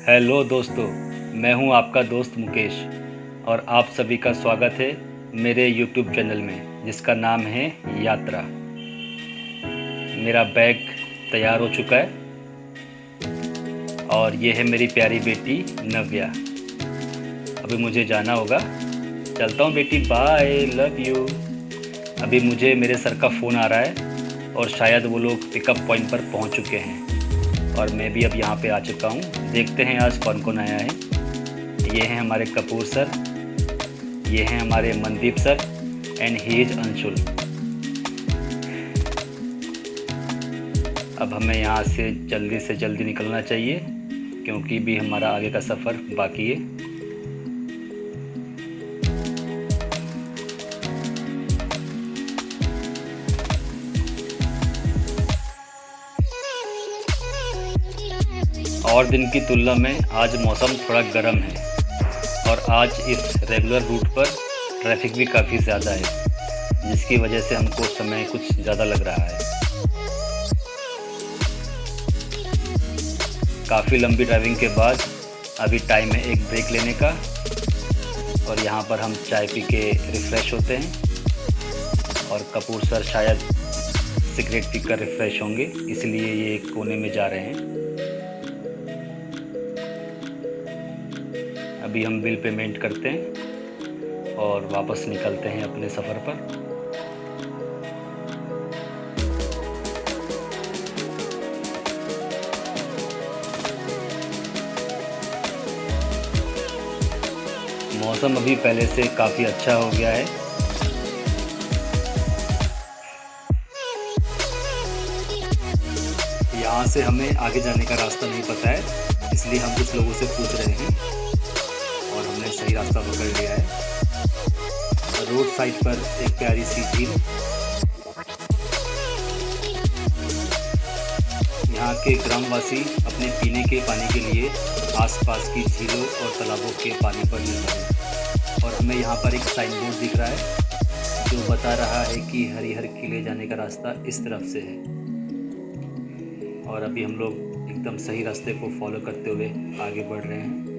Hello दोस्तों, मैं हूं आपका दोस्त मुकेश और आप सभी का स्वागत है मेरे YouTube चैनल में जिसका नाम है यात्रा। मेरा बैग तैयार हो चुका है और ये है मेरी प्यारी बेटी नव्या। अभी मुझे जाना होगा, चलता हूँ बेटी, बाय, लव यू। अभी मुझे मेरे सर का फ़ोन आ रहा है और शायद वो लोग पिकअप पॉइंट पर पहुँच चुके हैं और मैं भी अब यहाँ पे आ चुका हूँ। देखते हैं आज कौन कौन आया है। ये हैं हमारे कपूर सर, ये हैं हमारे Mandeep sir and he is Anshul. अब हमें यहाँ से जल्दी निकलना चाहिए क्योंकि भी हमारा आगे का सफ़र बाकी है। और दिन की तुलना में आज मौसम थोड़ा गर्म है और आज इस रेगुलर रूट पर ट्रैफिक भी काफ़ी ज़्यादा है जिसकी वजह से हमको समय कुछ ज़्यादा लग रहा है। काफ़ी लंबी ड्राइविंग के बाद अभी टाइम है एक ब्रेक लेने का और यहाँ पर हम चाय पी के रिफ़्रेश होते हैं और कपूर सर शायद सिगरेट पीकर रिफ़्रेश होंगे, इसलिए ये एक कोने में जा रहे हैं। अभी हम बिल पेमेंट करते हैं और वापस निकलते हैं अपने सफ़र पर। मौसम अभी पहले से काफ़ी अच्छा हो गया है। यहाँ से हमें आगे जाने का रास्ता नहीं पता है, इसलिए हम कुछ लोगों से पूछ रहे हैं और हमने सही रास्ता पकड़ लिया है। रोड साइड पर एक प्यारी सी झील, यहाँ के ग्रामवासी अपने पीने के पानी के लिए आसपास की झीलों और तालाबों के पानी पर निर्भर है। और हमें यहाँ पर एक साइन बोर्ड दिख रहा है जो बता रहा है कि हरिहर किले जाने का रास्ता इस तरफ से है और अभी हम लोग एकदम सही रास्ते को फॉलो करते हुए आगे बढ़ रहे हैं।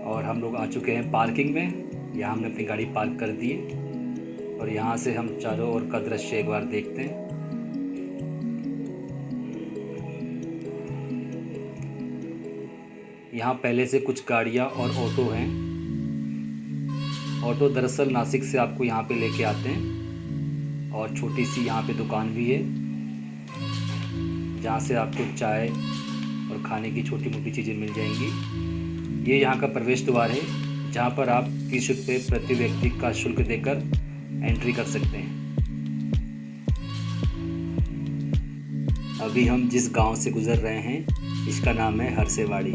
और हम लोग आ चुके हैं पार्किंग में। यहाँ हमने अपनी गाड़ी पार्क कर दी है और यहाँ से हम चारों ओर का दृश्य एक बार देखते हैं। यहाँ पहले से कुछ गाड़ियाँ और ऑटो हैं। ऑटो दरअसल नासिक से आपको यहाँ पे लेके आते हैं और छोटी सी यहाँ पे दुकान भी है जहाँ से आपको चाय और खाने की छोटी मोटी चीज़ें मिल जाएंगी। ये यहाँ का प्रवेश द्वार है जहाँ पर आप 30 रुपये प्रति व्यक्ति का शुल्क देकर एंट्री कर सकते हैं। अभी हम जिस गांव से गुजर रहे हैं इसका नाम है हरसेवाड़ी।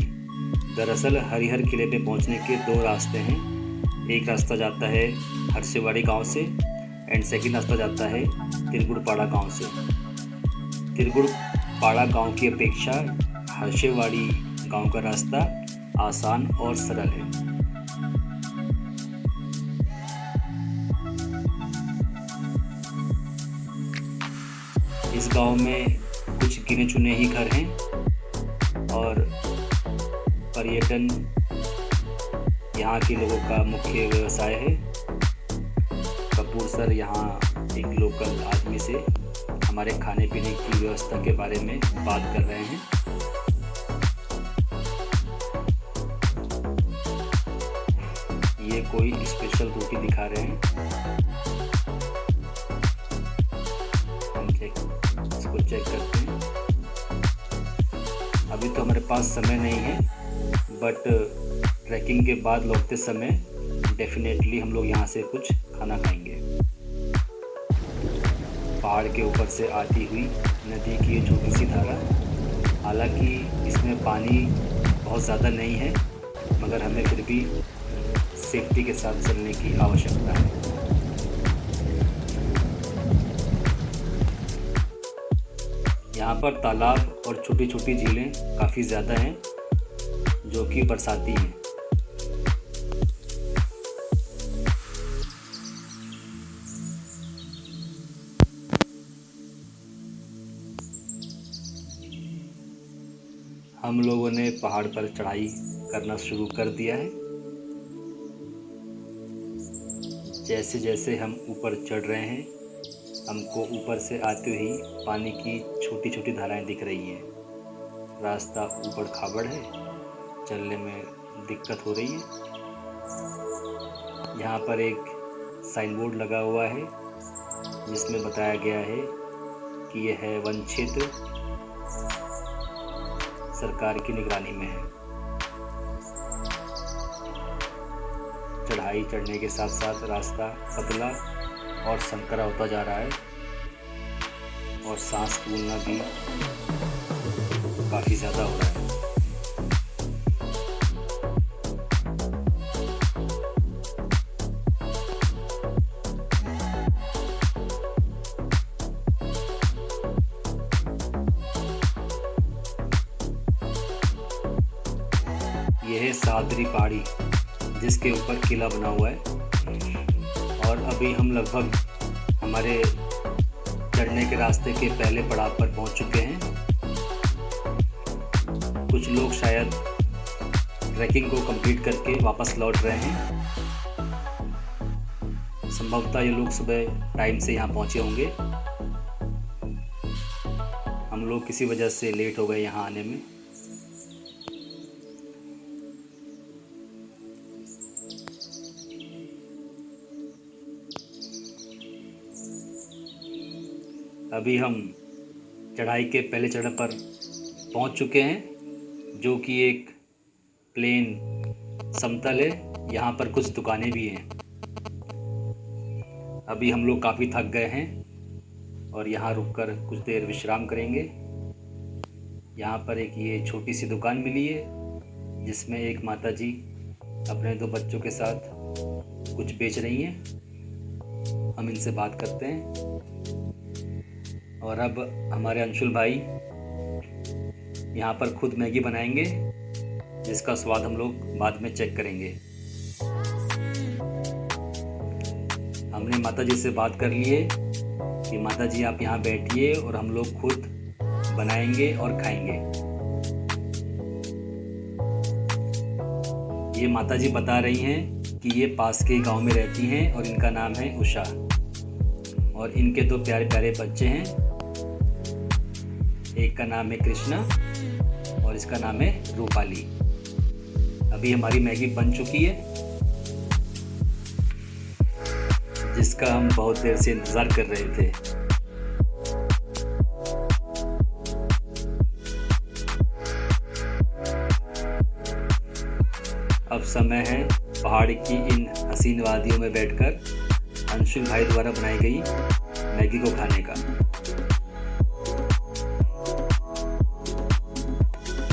दरअसल हरिहर किले पे पहुंचने के दो रास्ते हैं। एक रास्ता जाता है हरसेवाड़ी गांव से एंड सेकंड रास्ता जाता है तिरगुड़पाड़ा गांव से। तिरगुड़पाड़ा गांव की अपेक्षा हरसेवाड़ी गांव का रास्ता आसान और सरल है। इस गांव में कुछ गिने चुने ही घर हैं और पर्यटन यहाँ के लोगों का मुख्य व्यवसाय है। कपूर सर यहाँ एक लोकल आदमी से हमारे खाने पीने की व्यवस्था के बारे में बात कर रहे हैं। ये कोई स्पेशल रोटी दिखा रहे हैं। हम इसको चेक करते हैं। अभी तो हमारे पास समय नहीं है, बट ट्रैकिंग के बाद लौटते समय डेफिनेटली हम लोग यहाँ से कुछ खाना खाएंगे। पहाड़ के ऊपर से आती हुई नदी की ये छोटी सी धारा, हालांकि इसमें पानी बहुत ज़्यादा नहीं है, मगर हमें फिर भी सेफ्टी के साथ चलने की आवश्यकता है। यहाँ पर तालाब और छोटी छोटी झीलें काफ़ी ज़्यादा हैं जो कि बरसाती हैं। हम लोगों ने पहाड़ पर चढ़ाई करना शुरू कर दिया है। जैसे जैसे हम ऊपर चढ़ रहे हैं, हमको ऊपर से आते ही पानी की छोटी छोटी धाराएं दिख रही हैं। रास्ता ऊबड़ खाबड़ है, चलने में दिक्कत हो रही है। यहाँ पर एक साइन बोर्ड लगा हुआ है जिसमें बताया गया है कि यह है वन क्षेत्र, सरकार की निगरानी में है। चढ़ाई चढ़ने के साथ साथ रास्ता पतला और संकरा होता जा रहा है और सांस फूलना भी काफ़ी ज़्यादा हो रहा है। यह है सादरी पहाड़ी जिसके ऊपर किला बना हुआ है और अभी हम लगभग हमारे चढ़ने के रास्ते के पहले पड़ाव पर पहुंच चुके हैं। कुछ लोग शायद ट्रैकिंग को कंप्लीट करके वापस लौट रहे हैं। संभवतः ये लोग सुबह टाइम से यहाँ पहुँचे होंगे। हम लोग किसी वजह से लेट हो गए यहाँ आने में। अभी हम चढ़ाई के पहले चरण पर पहुंच चुके हैं जो कि एक प्लेन समतल है। यहाँ पर कुछ दुकानें भी हैं। अभी हम लोग काफ़ी थक गए हैं और यहाँ रुककर कुछ देर विश्राम करेंगे। यहाँ पर एक ये छोटी सी दुकान मिली है जिसमें एक माताजी अपने 2 बच्चों के साथ कुछ बेच रही हैं। हम इनसे बात करते हैं। और अब हमारे अंशुल भाई यहाँ पर खुद मैगी बनाएंगे जिसका स्वाद हम लोग बाद में चेक करेंगे। हमने माताजी से बात कर ली है कि माताजी आप यहाँ बैठिए और हम लोग खुद बनाएंगे और खाएंगे। ये माताजी बता रही हैं कि ये पास के गांव में रहती हैं और इनका नाम है उषा और इनके 2 प्यारे प्यारे बच्चे हैं। एक का नाम है कृष्णा और इसका नाम है रूपाली। अभी हमारी मैगी बन चुकी है जिसका हम बहुत देर से इंतज़ार कर रहे थे। अब समय है पहाड़ की इन हसीन वादियों में बैठकर अंशुल भाई द्वारा बनाई गई मैगी को खाने का।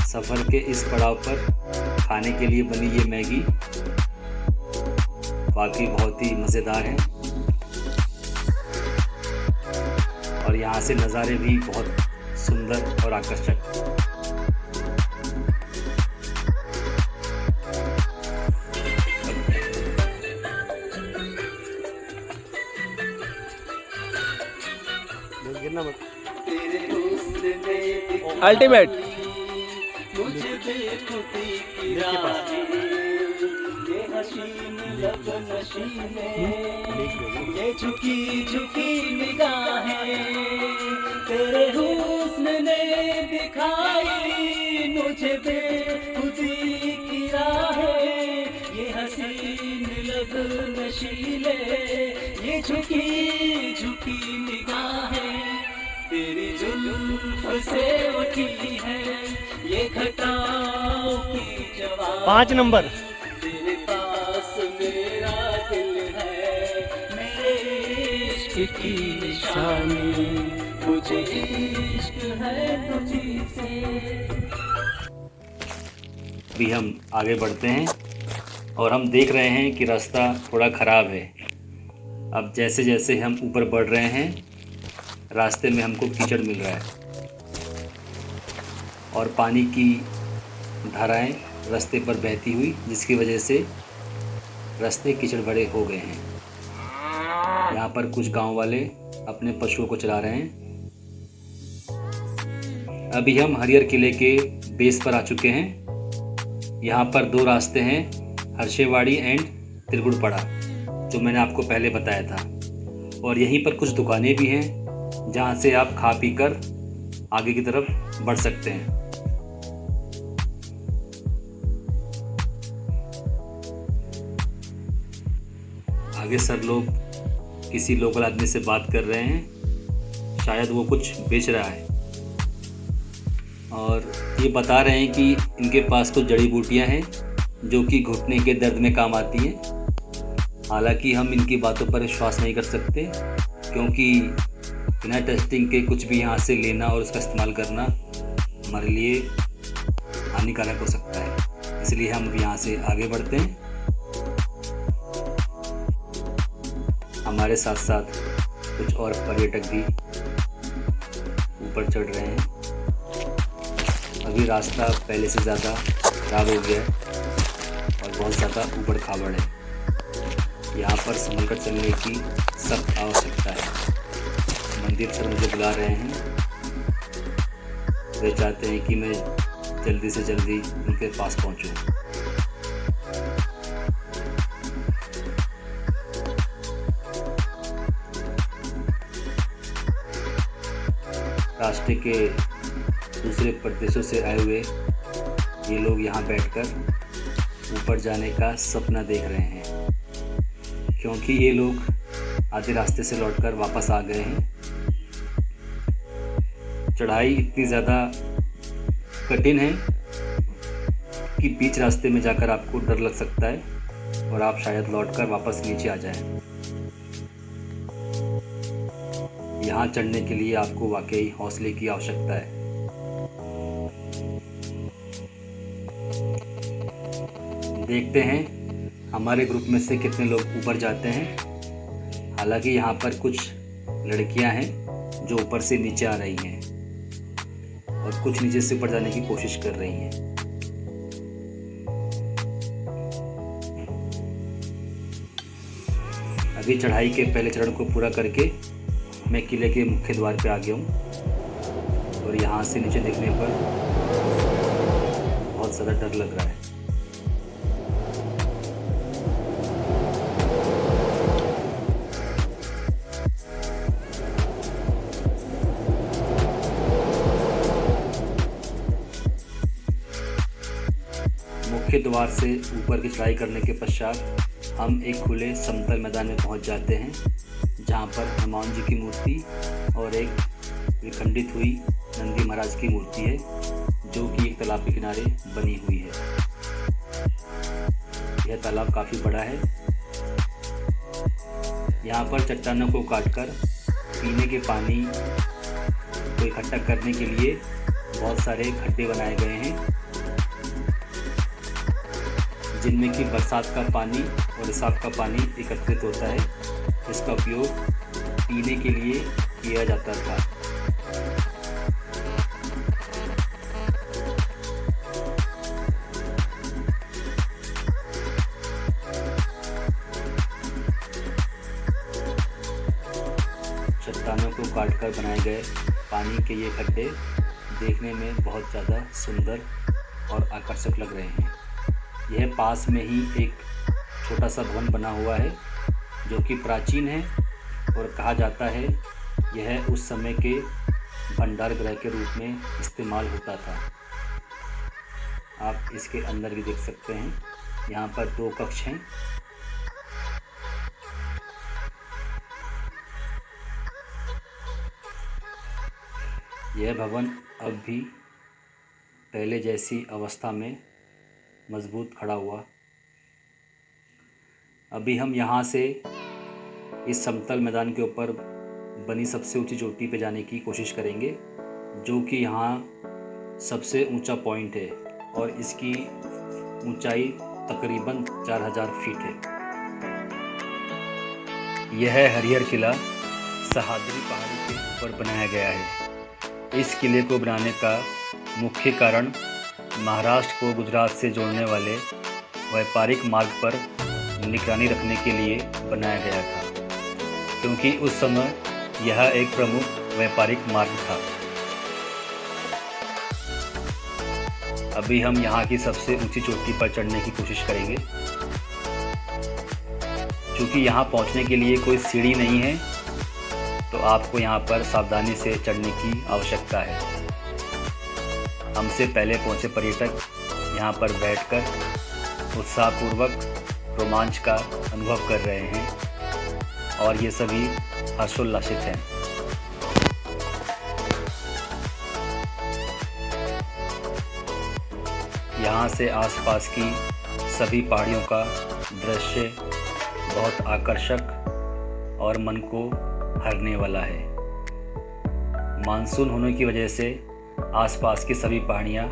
सफ़र के इस पड़ाव पर खाने के लिए बनी ये मैगी वाकई बहुत ही मज़ेदार है और यहाँ से नज़ारे भी बहुत सुंदर और आकर्षक। गिरना मत। अल्टीमेट। मुझे बेखुदी की राहें, ये हसीन लब नशीले, ये झुकी झुकी निगाहें, तेरे हुस्न ने दिखाई मुझे बेखुदी की राहें, ये हसीन लब नशीले, ये झुकी झुकी निगाहें, तेरी जुल्फ से उठी है ये घटाओं की जवानी। 5 नंबर। तेरे पास मेरा दिल है, मेरे इश्क की निशानी, मुझे इश्क है तुझी से। अभी हम आगे बढ़ते हैं और हम देख रहे हैं कि रास्ता थोड़ा ख़राब है। अब जैसे जैसे हम ऊपर बढ़ रहे हैं रास्ते में हमको कीचड़ मिल रहा है और पानी की धाराएं रास्ते पर बहती हुई, जिसकी वजह से रास्ते कीचड़ भरे हो गए हैं। यहाँ पर कुछ गांव वाले अपने पशुओं को चला रहे हैं। अभी हम हरियर किले के बेस पर आ चुके हैं। यहाँ पर 2 रास्ते हैं, हर्षेवाड़ी एंड त्रिगुड़पड़ा, जो मैंने आपको पहले बताया था। और यहीं पर कुछ दुकानें भी हैं जहाँ से आप खा पी कर आगे की तरफ बढ़ सकते हैं। आगे सर लोग किसी लोकल आदमी से बात कर रहे हैं, शायद वो कुछ बेच रहा है और ये बता रहे हैं कि इनके पास कुछ जड़ी बूटियां हैं जो कि घुटने के दर्द में काम आती हैं। हालांकि हम इनकी बातों पर विश्वास नहीं कर सकते, क्योंकि बिना टेस्टिंग के कुछ भी यहाँ से लेना और उसका इस्तेमाल करना हमारे लिए हानिकारक हो सकता है। इसलिए हम अब यहाँ से आगे बढ़ते हैं। हमारे साथ साथ कुछ और पर्यटक भी ऊपर चढ़ रहे हैं। अभी रास्ता पहले से ज़्यादा खराब हो गया है और बहुत ज़्यादा ऊबड़ खाबड़ है। यहाँ पर संभल कर चलने की सख्त आवश्यकता है। मंदिर सर मुझे बुला रहे हैं, वे चाहते हैं कि मैं जल्दी से जल्दी उनके पास पहुँचूँ। रास्ते के दूसरे प्रदेशों से आए हुए ये लोग यहाँ बैठकर ऊपर जाने का सपना देख रहे हैं, क्योंकि ये लोग आधे रास्ते से लौटकर वापस आ गए हैं। चढ़ाई इतनी ज़्यादा कठिन है कि बीच रास्ते में जाकर आपको डर लग सकता है और आप शायद लौटकर वापस नीचे आ जाएं। यहाँ चढ़ने के लिए आपको वाकई हौसले की आवश्यकता है। देखते हैं हमारे ग्रुप में से कितने लोग ऊपर जाते हैं। हालांकि यहाँ पर कुछ लड़कियां हैं जो ऊपर से नीचे आ रही हैं और कुछ नीचे से ऊपर जाने की कोशिश कर रही हैं। अभी चढ़ाई के पहले चरण को पूरा करके मैं किले के मुख्य द्वार पे आ गया हूँ और यहाँ से नीचे देखने पर बहुत ज़्यादा डर लग रहा है। मुख्य द्वार से ऊपर की चढ़ाई करने के पश्चात हम एक खुले समतल मैदान में पहुंच जाते हैं, जहां पर हनुमान जी की मूर्ति और एक विखंडित हुई नंदी महाराज की मूर्ति है, जो कि एक तालाब के किनारे बनी हुई है। यह तालाब काफ़ी बड़ा है। यहाँ पर चट्टानों को काटकर पीने के पानी को इकट्ठा करने के लिए बहुत सारे खड्डे बनाए गए हैं, जिनमें कि बरसात का पानी और रिसाव का पानी एकत्रित होता है। इसका उपयोग पीने के लिए किया जाता था। चट्टानों को काटकर बनाए गए पानी के ये खड्डे देखने में बहुत ज़्यादा सुंदर और आकर्षक लग रहे हैं। यह पास में ही एक छोटा सा भवन बना हुआ है जो कि प्राचीन है और कहा जाता है यह उस समय के भंडार गृह के रूप में इस्तेमाल होता था। आप इसके अंदर भी देख सकते हैं, यहाँ पर 2 कक्ष हैं। यह भवन अब भी पहले जैसी अवस्था में मजबूत खड़ा हुआ। अभी हम यहाँ से इस समतल मैदान के ऊपर बनी सबसे ऊंची चोटी पे जाने की कोशिश करेंगे, जो कि यहाँ सबसे ऊंचा पॉइंट है और इसकी ऊंचाई तकरीबन 4000 फीट है। यह हरिहर किला सह्याद्री पहाड़ी के ऊपर बनाया गया है। इस किले को बनाने का मुख्य कारण महाराष्ट्र को गुजरात से जोड़ने वाले व्यापारिक मार्ग पर निगरानी रखने के लिए बनाया गया था, क्योंकि उस समय यह एक प्रमुख व्यापारिक मार्ग था। अभी हम यहाँ की सबसे ऊंची चोटी पर चढ़ने की कोशिश करेंगे। क्योंकि यहाँ पहुँचने के लिए कोई सीढ़ी नहीं है, तो आपको यहाँ पर सावधानी से चढ़ने की आवश्यकता है। हमसे पहले पहुँचे पर्यटक यहाँ पर बैठकर उत्साहपूर्वक रोमांच का अनुभव कर रहे हैं और ये सभी हर्षोल्लासित हैं। यहाँ से आसपास की सभी पहाड़ियों का दृश्य बहुत आकर्षक और मन को हरने वाला है। मानसून होने की वजह से आसपास की सभी पहाड़ियाँ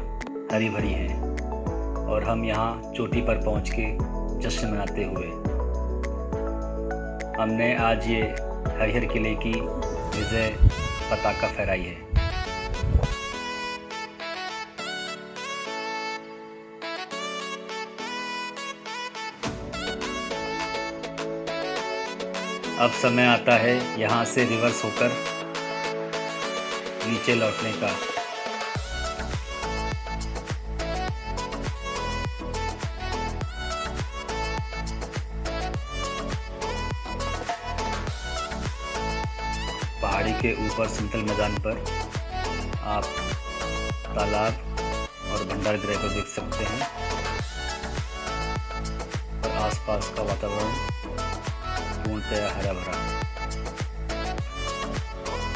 हरी भरी हैं और हम यहाँ चोटी पर पहुँच के जश्न मनाते हुए हमने आज ये हरिहर किले की विजय पताका फहराई है। अब समय आता है यहाँ से रिवर्स होकर नीचे लौटने का। पहाड़ी के ऊपर समतल मैदान पर आप तालाब और भंडार गृह को देख सकते हैं और आसपास का वातावरण पूर्णतया हरा भरा।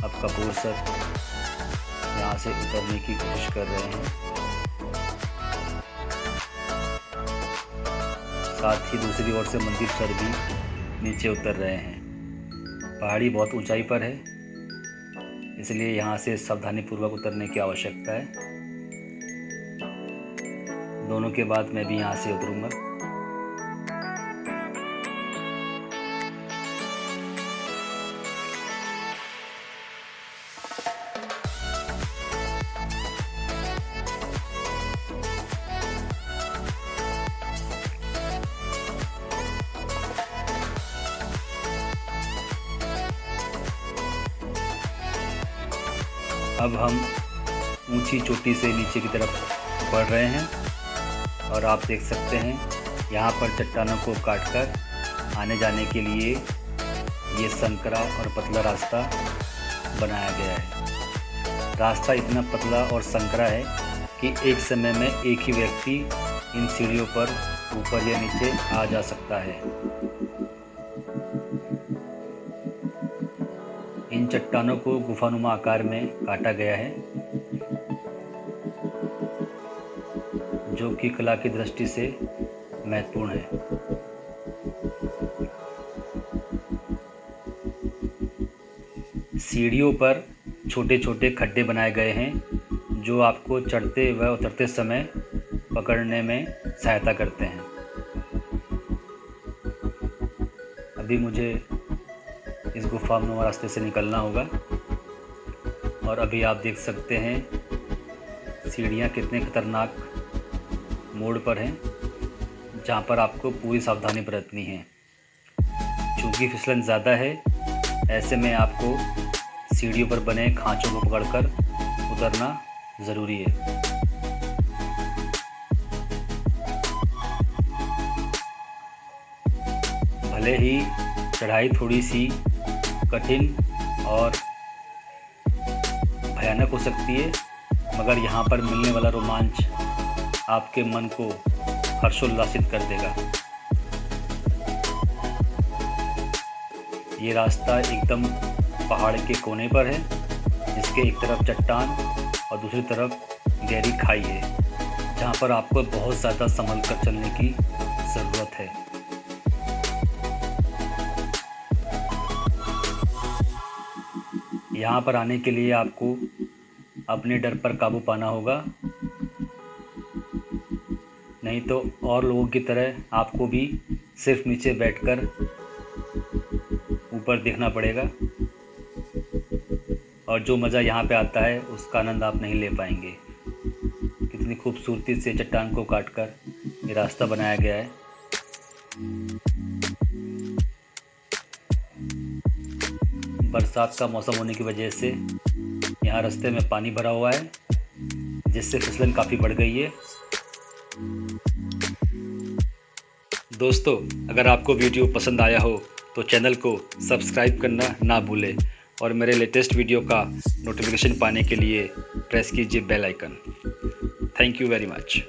अब कपूर सर यहाँ से उतरने की कोशिश कर रहे हैं, साथ ही दूसरी ओर से मंदिर सर भी नीचे उतर रहे हैं। पहाड़ी बहुत ऊंचाई पर है, इसलिए यहाँ से सावधानीपूर्वक उतरने की आवश्यकता है। दोनों के बाद मैं भी यहाँ से उतरूँगा। अब हम ऊंची चोटी से नीचे की तरफ बढ़ रहे हैं और आप देख सकते हैं यहाँ पर चट्टानों को काटकर आने जाने के लिए ये संकरा और पतला रास्ता बनाया गया है। रास्ता इतना पतला और संकरा है कि एक समय में एक ही व्यक्ति इन सीढ़ियों पर ऊपर या नीचे आ जा सकता है। इन चट्टानों को गुफानुमा आकार में काटा गया है, जो कि कला की दृष्टि से महत्वपूर्ण है। सीढ़ियों पर छोटे छोटे खड्डे बनाए गए हैं, जो आपको चढ़ते व उतरते समय पकड़ने में सहायता करते हैं। अभी मुझे इस गुफानुमा रास्ते से निकलना होगा और अभी आप देख सकते हैं सीढ़ियाँ कितने खतरनाक मोड़ पर हैं, जहाँ पर आपको पूरी सावधानी बरतनी है। चूँकि फिसलन ज़्यादा है, ऐसे में आपको सीढ़ियों पर बने खांचों को पकड़कर उतरना ज़रूरी है। भले ही चढ़ाई थोड़ी सी कठिन और भयानक हो सकती है, मगर यहाँ पर मिलने वाला रोमांच आपके मन को हर्षोल्लासित कर देगा। ये रास्ता एकदम पहाड़ के कोने पर है, जिसके एक तरफ चट्टान और दूसरी तरफ गहरी खाई है, जहाँ पर आपको बहुत ज़्यादा संभल कर चलने की ज़रूरत है। यहाँ पर आने के लिए आपको अपने डर पर काबू पाना होगा, नहीं तो और लोगों की तरह आपको भी सिर्फ नीचे बैठकर ऊपर देखना पड़ेगा, और जो मज़ा यहाँ पे आता है उसका आनंद आप नहीं ले पाएंगे। कितनी खूबसूरती से चट्टान को काटकर ये रास्ता बनाया गया है। बरसात का मौसम होने की वजह से यहाँ रास्ते में पानी भरा हुआ है, जिससे फिसलन काफ़ी बढ़ गई है। दोस्तों, अगर आपको वीडियो पसंद आया हो तो चैनल को सब्सक्राइब करना ना भूलें और मेरे लेटेस्ट वीडियो का नोटिफिकेशन पाने के लिए प्रेस कीजिए bell icon. Thank you very much.